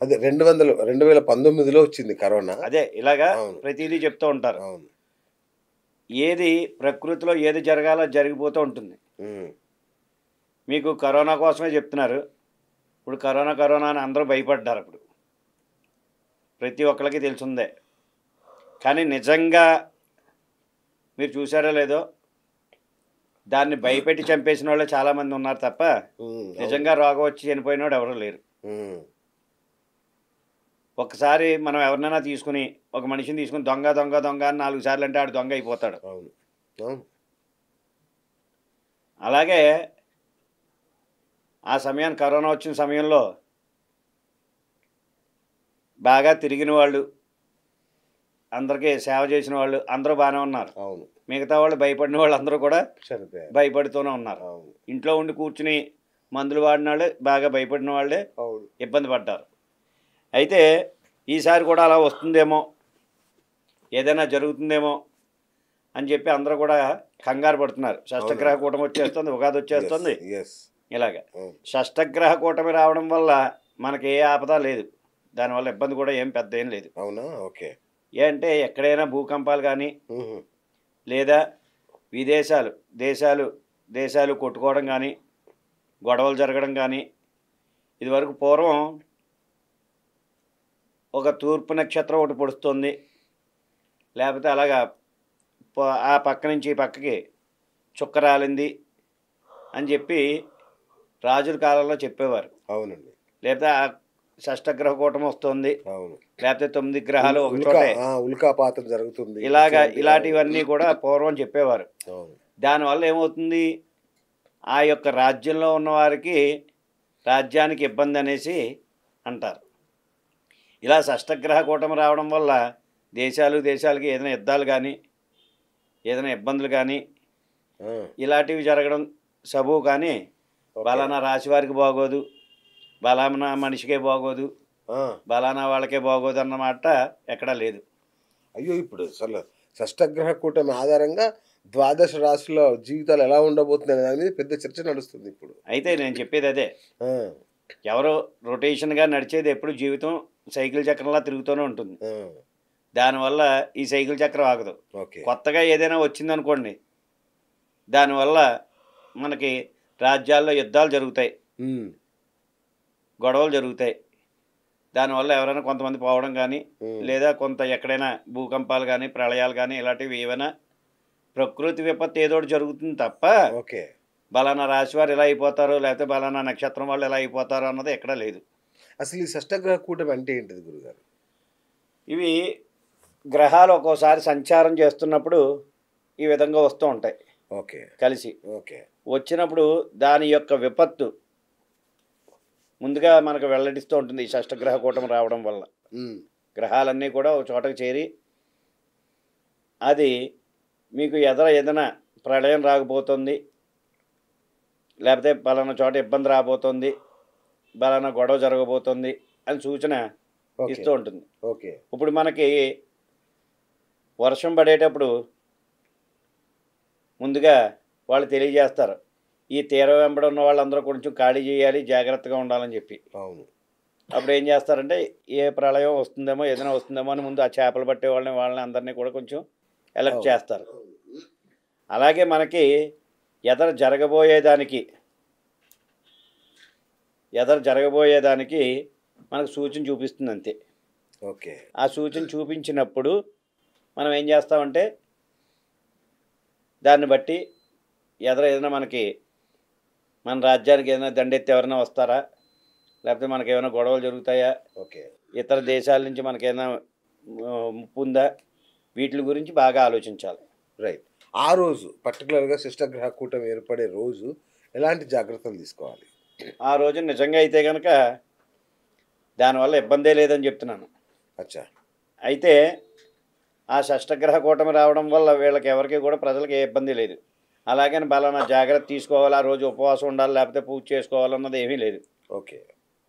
అదే 2019లో వచ్చింది కరోనా. అదే ఇలాగా అవును. ప్రతీదీ చెప్తూ ఉంటారు. అవును. ఏది ప్రకృతిలో ఏది జరగాలో అది జరిగిపోతూ ఉంటుంది. హ్మ్. మీకు కరోనా కోసమే చెప్తున్నారు. ఇప్పుడు కరోనా, కరోనా అని అందరూ భయపడ్డారప్పుడు. ప్రతి ఒక్కళ్ళకి తెలిసుందే. కానీ నిజంగా మీరు చూసారో లేదో, దాన్ని భయపెట్టి చంపేసినోళ్ళే చాలామంది ఉన్నారు తప్ప, హ్మ్. అవును. నిజంగా రోగం వచ్చి చనిపోయినోడు ఎవరు లేరు. హ్మ్. ఒక్కసారి మనం ఎవరినైనా తీసుకొని, ఒక మనిషిని తీసుకొని దొంగ, దొంగ, దొంగ అని 4 సార్లు అంటే ఆడు దొంగ అయిపోతాడు. అవును. అవును. అలాగే ఆ సమయానికి కరోనా వచ్చిన సమయంలో బాగా తిరిగిన వాళ్ళు, అందరికీ సేవ చేసిన వాళ్ళు అందరూ బాగానే ఉన్నారు. అవును. మిగతా వాళ్ళు భయపడిన వాళ్ళందరూ కూడా చనిపోయారు. భయపడుతూనే ఉన్నారు. అవును. ఇంట్లో ఉండి కూర్చుని మందులు వాడిన వాళ్ళే, బాగా భయపడిన వాళ్ళే అవును. ఇబ్బంది పడ్డారు. అయితే ఈసారి కూడా అలా వస్తుందేమో, ఏదైనా జరుగుతుందేమో అని చెప్పి అందరూ కూడా కంగారు పడుతున్నారు. షష్టగ్రహ అవునండి. కూటమి వచ్చేస్తుంది, ఉగాది యెస్. వచ్చేస్తుంది. యెస్. ఇలాగ అవును. షష్టగ్రహ కూటమి రావడం వల్ల మనకి ఏ ఆపద లేదు. దానివల్ల ఇబ్బంది కూడా ఏం పెద్ద ఏం లేదు. అవునా? ఓకే. ఏ అంటే ఎక్కడైనా భూకంపాలు కానీ, హుహు. లేదా విదేశాలు దేశాలు దేశాలు కొట్టుకోవడం కానీ, గొడవలు జరగడం కానీ, ఇదివరకు పూర్వం ఒక తూర్పు నక్షత్రం ఒకటి పొడుస్తుంది, లేకపోతే అలాగా ఆ పక్క నుంచి ఈ పక్కకి చుక్క రాలింది అని చెప్పి రాజుల కాలంలో చెప్పేవారు. అవునండి. లేదా షష్టగ్రహ కూటమి వస్తుంది, అవును. లేకపోతే 9 గ్రహాలు ఒక ఉల్కా చోటే, ఉల్కాపాతం జరుగుతుంది. ఇలాగా ఇట్లాంటి అవును. ఇలాంటివన్నీ కూడా పూర్వం చెప్పేవారు. అవును. దానివల్ల ఏమవుతుంది, ఆ యొక్క రాజ్యంలో ఉన్నవారికి రాజ్యానికి ఇబ్బంది అనేసి అంటారు. ఇలా షష్టగ్రహ కూటమి రావడం వల్ల దేశాలకి ఏదైనా యుద్ధాలు కానీ, ఏదైనా ఇబ్బందులు కానీ, ఆ! ఇలాంటివి జరగడం సబబు. కానీ ఓకే. బలానా రాశి వారికి బాగోదు, బలానా మనిషికే బాగోదు, ఆ! బలానా వాళ్ళకే బాగోదు అన్నమాట ఎక్కడా లేదు. అయ్యో! ఇప్పుడు అసలు షష్టగ్రహ కూటమి ఆధారంగా ద్వాదశ రాశుల జీవితాలు ఎలా ఉండబోతున్నాయనే దాని మీద పెద్ద చర్చ నడుస్తుంది ఇప్పుడు. అయితే నేను చెప్పేది అదే. ఆ! ఎవరో రొటేషన్‌గా నడిచేది ఎప్పుడు జీవితం సైకిల్ చక్రంలా తిరుగుతూనే ఉంటుంది. ఆ! దానివల్ల ఈ సైకిల్ చక్రం ఆగదు. ఓకే. కొత్తగా ఏదైనా వచ్చిందనుకోండి, దానివల్ల మనకి రాజ్యాల్లో యుద్ధాలు జరుగుతాయి, హ్మ్. గొడవలు జరుగుతాయి. దానివల్ల ఎవరైనా కొంతమంది పోవడం గానీ, హ్మ్. లేదా కొంత ఎక్కడైనా భూకంపాలు గానీ, ప్రళయాలు గానీ, ఇలాంటివి ఏవైనా ప్రకృతి విపత్తు ఏదోకటి జరుగుతుంది తప్ప, ఓకే. బలానా రాశి వారు ఇలా అయిపోతారు, లేకపోతే బలానా నక్షత్రం వాళ్ళు ఇలా అయిపోతారు అన్నది ఎక్కడా లేదు. అసలు ఈ షష్టగ్రహ కూటమి అంటే ఏంటిది గురుగారు? ఇవి గ్రహాలు ఒక్కోసారి సంచారం చేస్తున్నప్పుడు ఈ విధంగా వస్తూ ఉంటాయి ఓకే. కలిసి. ఓకే. వచ్చినప్పుడు దాని యొక్క విపత్తు ముందుగా మనకు వెల్లడిస్తూ ఉంటుంది ఈ షష్టగ్రహ కూటమి రావడం వల్ల. హ్మ్. గ్రహాలన్నీ కూడా ఒక చోటకి చేరి, అది మీకు ఏదైనా ప్రళయం రాకపోతుంది, లేకపోతే పలానా చోట ఇబ్బంది రాబోతుంది, పలానా గొడవ జరగబోతుంది అని సూచన ఓకే. ఇస్తూ ఉంటుంది. ఓకే. ఇప్పుడు మనకి వర్షం పడేటప్పుడు ముందుగా వాళ్ళు తెలియజేస్తారు. ఈ తీరం వెంబడి ఉన్న వాళ్ళందరూ కొంచెం ఖాళీ చేయాలి, జాగ్రత్తగా ఉండాలని చెప్పి. అవును. అప్పుడు ఏం చేస్తారంటే, ఏ ప్రళయం వస్తుందేమో, ఏదైనా వస్తుందేమో అని ముందు ఆ చేపలు పట్టే వాళ్ళని అందరినీ కూడా కొంచెం అలర్ట్ అవును. చేస్తారు. అలాగే మనకి ఎదర జరగబోయేదానికి మనకు సూచన చూపిస్తుంది అంతే. ఓకే. ఆ సూచన చూపించినప్పుడు మనం ఏం చేస్తామంటే, దాన్ని బట్టి ఏదైనా మనకి మన రాజ్యానికి ఏదైనా దండెత్తి ఎవరైనా వస్తారా, లేకపోతే మనకేమైనా గొడవలు జరుగుతాయా, ఓకే. ఇతర దేశాల నుంచి మనకేమైనా ముప్పు ఉందా, వీటి గురించి బాగా ఆలోచించాలి. రైట్. ఆ రోజు పర్టిక్యులర్‌గా షష్టగ్రహ కూటమి ఏర్పడే రోజు ఎలాంటి జాగ్రత్తలు తీసుకోవాలి? ఆ రోజు నిజంగా అయితే గనక దానివల్ల ఇబ్బందే లేదని చెప్తున్నాను. అచ్చా! అయితే ఆ షష్టగ్రహ కూటమి రావడం వల్ల వీళ్ళకి ఎవరికీ కూడా ప్రజలకి ఏ ఇబ్బంది లేదు. అలాగని పలానా జాగ్రత్త తీసుకోవాలి, ఆ రోజు ఉపవాసం ఉండాలి, లేకపోతే పూజ చేసుకోవాలన్నది ఏమీ లేదు. ఓకే.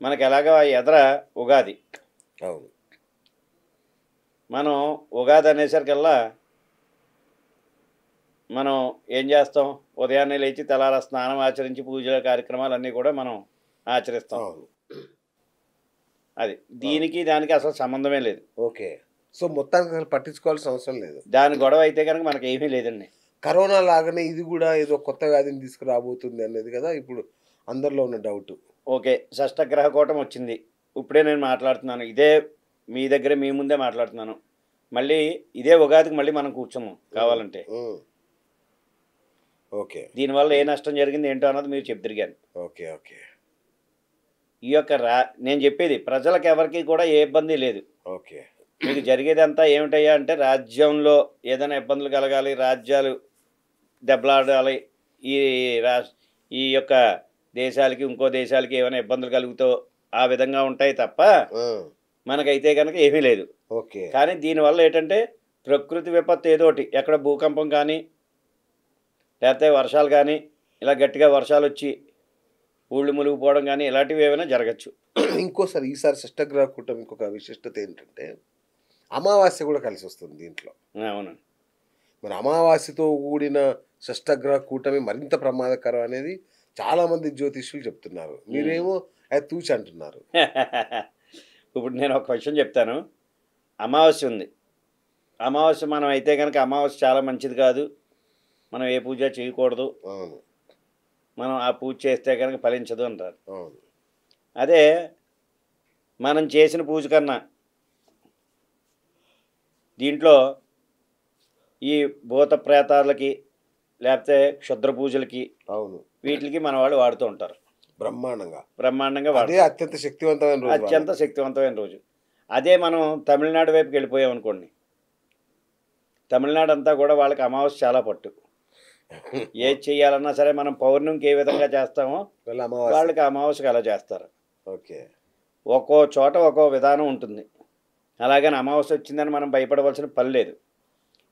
మనకి ఎలాగో ఎదర ఉగాది. అవును. మనం ఉగాది అనేసరికల్లా మనం ఏం చేస్తాం, ఉదయాన్నే లేచి తెల్లార స్నానం ఆచరించి పూజల కార్యక్రమాలన్నీ కూడా మనం ఆచరిస్తాం. అవును. అది దీనికి దానికి అసలు సంబంధమే లేదు. ఓకే. సో, మొత్తానికి అసలు పట్టించుకోవాల్సిన అవసరం లేదు. దాని గొడవ అయితే కనుక మనకి ఏమీ లేదండి. కరోనా లాగానే ఇది గూడా ఏదో కొత్త వ్యాధిని తీసుకురాబోతుంది అనేది కదా ఇప్పుడు అందరిలో ఉన్న డౌటు. ఓకే. షష్టగ్రహ కూటమి వచ్చింది. ఇప్పుడే నేను మాట్లాడుతున్నాను. ఇదే మీ దగ్గర మీ ముందే మాట్లాడుతున్నాను. మళ్ళీ ఇదే ఉగాదికి మళ్ళీ మనం కూర్చున్నాం కావాలంటే. హ్మ్. ఓకే. దీనివల్ల ఏ నష్టం జరిగింది ఏంటో అన్నది మీరు చెప్తురు గాని. ఓకే. ఓకే. ఈ యొక్క నేను చెప్పేది ప్రజలకు ఎవరికీ కూడా ఏ ఇబ్బంది లేదు. ఓకే. మీకు జరిగేదంతా ఏమిటయ్యా అంటే రాజ్యంలో ఏదైనా ఇబ్బందులు కలగాలి, రాజ్యాలు దెబ్బలాడాలి, ఈ రా ఈ యొక్క దేశాలకి ఇంకో దేశాలకి ఏమైనా ఇబ్బందులు కలుగుతో ఆ విధంగా ఉంటాయి తప్ప ఆ! మనకైతే కనుక ఏమీ లేదు. ఓకే. కానీ దీనివల్ల ఏంటంటే ప్రకృతి విపత్తు ఏదోటి ఎక్కడ భూకంపం కానీ లేకపోతే వర్షాలు కానీ ఇలా గట్టిగా వర్షాలు వచ్చి ఊళ్ళు మునిగిపోవడం కానీ ఇలాంటివి ఏమైనా జరగచ్చు. ఇంకోసారి ఈసారి షష్టగ్రహ కూటమి ఇంకొక విశిష్టత ఏంటంటే అమావాస్య కూడా కలిసొస్తుంది దీంట్లో. అవును. మరి అమావాస్యతో కూడిన షష్టగ్రహ కూటమి మరింత ప్రమాదకరం అనేది చాలామంది జ్యోతిష్యులు చెప్తున్నారు. మీరేమో అది తూచి అంటున్నారు. ఇప్పుడు నేను ఒక విషయం చెప్తాను. అమావాస్య ఉంది. అమావాస్య మనం అయితే కనుక అమావాస్య చాలా మంచిది కాదు, మనం ఏ పూజ చేయకూడదు, అవును. మనం ఆ పూజ చేస్తే కనుక ఫలించదు అంటారు. అవును. అదే మనం చేసిన పూజ కన్నా దీంట్లో ఈ భూత ప్రేతాలకి లేకపోతే క్షుద్ర పూజలకి అవును. వీటికి మన వాళ్ళు వాడుతూ ఉంటారు. బ్రహ్మాండంగా. బ్రహ్మాండంగా అదే వాడతారు. అత్యంత శక్తివంతమైన రోజు అత్యంత శక్తివంతమైన రోజు. అదే మనం తమిళనాడు వైపుకి వెళ్ళిపోయాం అనుకోండి, తమిళనాడు అంతా కూడా వాళ్ళకి అమావాస్య చాలా పట్టు. ఏది చేయాలన్నా సరే మనం పౌర్ణమికి ఏ విధంగా చేస్తామో వాళ్ళ అమావాస్య. వాళ్ళకి అమావాస్యకి అలా చేస్తారు. ఓకే. ఒక్కో చోట ఒక్కో విధానం ఉంటుంది. అలాగని అమావాస్య వచ్చిందని మనం భయపడవలసిన పని లేదు.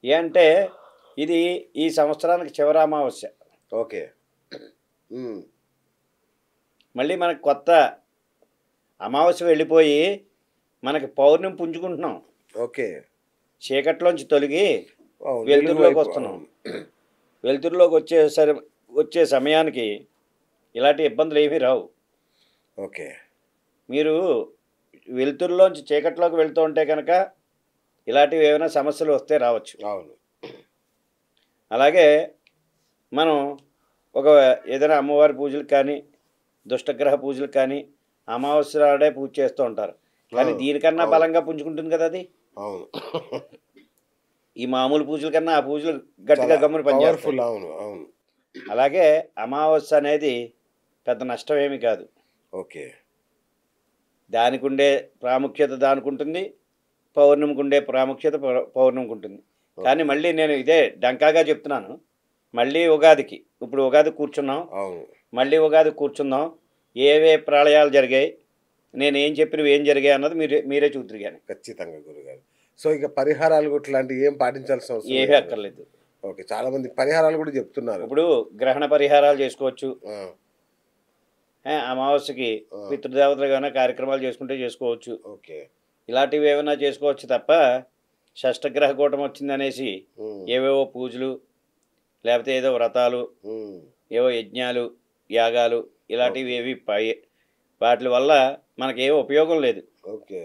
ఏ అంటే ఇది ఈ సంవత్సరానికి చివరి అమావాస్య. ఓకే. హ్మ్. మళ్ళీ మనకు కొత్త అమావాస్య వెళ్ళిపోయి మనకి పౌర్ణమి పుంజుకుంటున్నాం. ఓకే. చీకట్లోంచి తొలగి అవును. వెలుతురులోకి వస్తున్నాం. వెలుతురులోకి వచ్చే సమయానికి ఇలాంటి ఇబ్బందులు ఏమీ రావు. ఓకే. మీరు వెలుతురులోంచి చీకట్లోకి వెళ్తూ ఉంటే కనుక ఇలాంటివి ఏమైనా సమస్యలు వస్తే రావచ్చు. అవును. అలాగే మనం ఒక ఏదైనా అమ్మవారి పూజలకు కానీ దుష్టగ్రహ పూజలకు కానీ అమావాస్య నాడే పూజ చేస్తూ ఉంటారు. కానీ దీనికన్నా బలంగా పుంజుకుంటుంది కదా అది. అవును. ఈ మామూలు పూజల కన్నా ఆ పూజలు గట్టిగా గమ్మున పనిచేస్తాయి. పవర్ఫుల్. అవును. అవును. అలాగే అమావాస్య అనేది పెద్ద నష్టం ఏమీ కాదు. ఓకే. దానికి ఉండే ప్రాముఖ్యత దానికి ఉంటుంది, పౌర్ణమికి ఉండే ప్రాముఖ్యత పౌర్ణమికి ఉంటుంది. కానీ మళ్ళీ నేను ఇదే డంకాగా చెప్తున్నాను. మళ్ళీ ఉగాదికి ఇప్పుడు ఉగాది కూర్చున్నాం, అవును. మళ్ళీ ఉగాది కూర్చుందాం. ఏవే ప్రళయాలు జరిగాయి, నేను ఏం చెప్పినవి ఏం జరిగాయి అన్నది మీరే చూద్దరు కానీ. ఖచ్చితంగా గురుగారు. సో ఇక పరిహారాలు కూడా ఇట్లాంటివి ఏం పాటించాల్సిన అవసరం ఏమీ లేదు. అక్కర్లేదు. ఓకే. చాలా మంది పరిహారాలు కూడా చెప్తున్నారు. ఇప్పుడు గ్రహణ పరిహారాలు చేసుకోవచ్చు. ఆ, అమావాస్యకి పితృదేవతలు ఏమైనా కార్యక్రమాలు చేసుకుంటే చేసుకోవచ్చు. ఓకే. ఇలాంటివి ఏమైనా చేసుకోవచ్చు తప్ప షష్టగ్రహ కూటమి వచ్చిందనేసి ఏవేవో పూజలు లేకపోతే ఏదో వ్రతాలు ఏవో యజ్ఞాలు యాగాలు ఇలాంటివి ఏవి వాటి వల్ల మనకేమీ ఉపయోగం లేదు. ఓకే.